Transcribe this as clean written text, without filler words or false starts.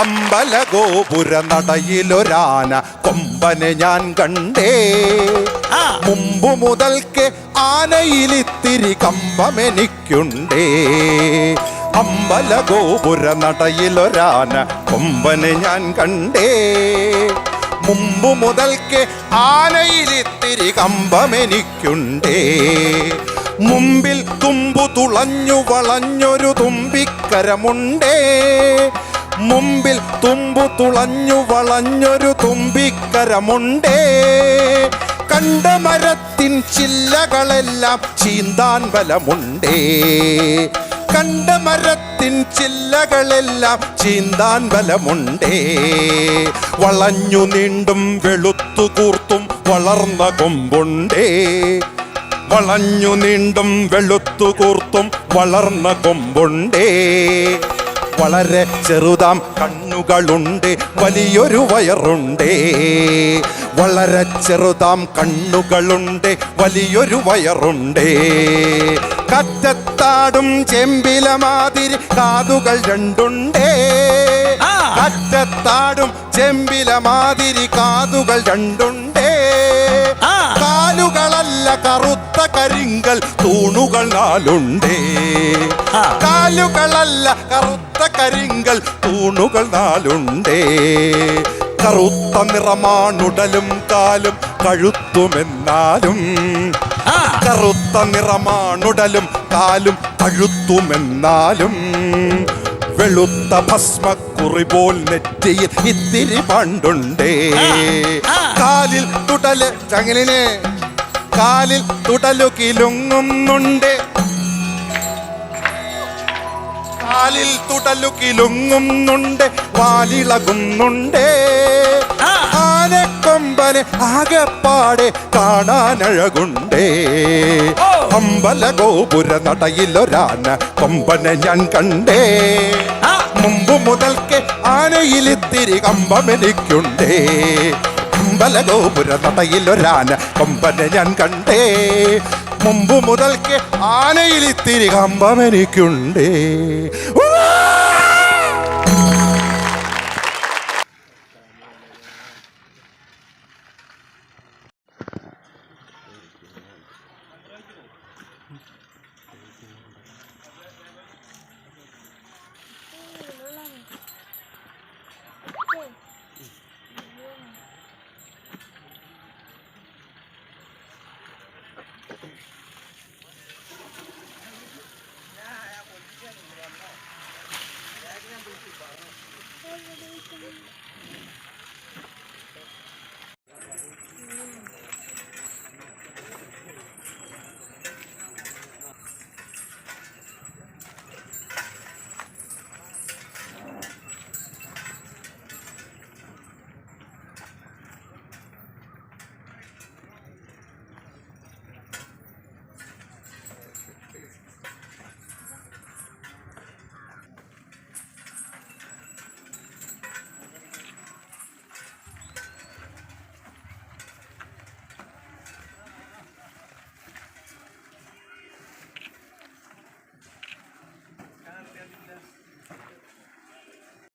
അമ്പലഗോപുര നടയിലൊരാന കൊമ്പനെ ഞാൻ കണ്ടേ. മുമ്പു മുതൽക്ക് ആനയിലിത്തിരി കമ്പമെനിക്കുണ്ടേ. അമ്പലഗോപുര നടയിലൊരാന കൊമ്പനെ ഞാൻ കണ്ടേ. മുമ്പു മുതൽക്ക് ആനയിലിത്തിരി കമ്പമെനിക്കുണ്ടേ. മുമ്പിൽ തുമ്പു തുളഞ്ഞു വളഞ്ഞൊരു തുമ്പിക്കരമുണ്ടേ. മുമ്പിൽ തുമ്പു തുളഞ്ഞു വളഞ്ഞൊരു തുമ്പിക്കരമുണ്ടേ. കണ്ട മരത്തിൻ ചില്ലകളെല്ലാം ചീന്താൻ ബലമുണ്ടേ. കണ്ട മരത്തിൻ ചില്ലകളെല്ലാം ചീന്താൻ ബലമുണ്ടേ. വളഞ്ഞു നീണ്ടും വെളുത്തു കൂർത്തും വളർന്ന കൊമ്പുണ്ടേ. വളഞ്ഞു നീണ്ടും വെളുത്തു കൂർത്തും വളർന്ന കൊമ്പുണ്ടേ. വളരെ ചെറുതാം കണ്ണുകളുണ്ട്, വലിയൊരു വയറുണ്ടേ. വളരെ ചെറുതാം കണ്ണുകളുണ്ട്, വലിയൊരു വയറുണ്ടേ. കറ്റത്താടും ചെമ്പില മാതിരി കാതുകൾ രണ്ടുണ്ടേ. കറ്റത്താടും ചെമ്പില മാതിരി കാതുകൾ രണ്ടുണ്ടേ. കാലുകളല്ല കറുത്ത കരിങ്കൽ തൂണുകൾ നാലുണ്ടേ. കാലുകളല്ല കറുത്ത കരിങ്കൽ തൂണുകൾ നാലുണ്ടേ. കറുത്ത നിറമാണുടലും കാലും കഴുത്തുമെന്നാലും. കറുത്ത നിറമാണുടലും കാലും കഴുത്തുമെന്നാലും. വെളുത്ത ഭസ്മക്കുറി പോൽ നെറ്റിയിൽ ഇത്തിരി പണ്ടുണ്ടേ. കാലിൽ തുടല് ചങ്ങലിനെ കാലിൽ തുടലു കിലുങ്ങുന്നുണ്ട്. കാലിൽ തുടലു കിലുങ്ങുന്നുണ്ട്, വാലിളകുന്നുണ്ട്. ആനക്കൊമ്പനെ ആകെപ്പാടെ കാണാനഴകുണ്ടേ. അമ്പലഗോപുര നടയിലൊരാന കൊമ്പനെ ഞാൻ കണ്ടേ. മുമ്പു മുതൽക്ക് ആനയിലിത്തിരി കമ്പമെനിക്കുണ്ടേ. അമ്പലഗോപുര നടയിലൊരാന കൊമ്പനെ ഞാൻ കണ്ടേ. മുമ്പു മുതൽക്ക് ആനയിലിത്തിരി കമ്പമെനിക്കുണ്ടേ. Thank you.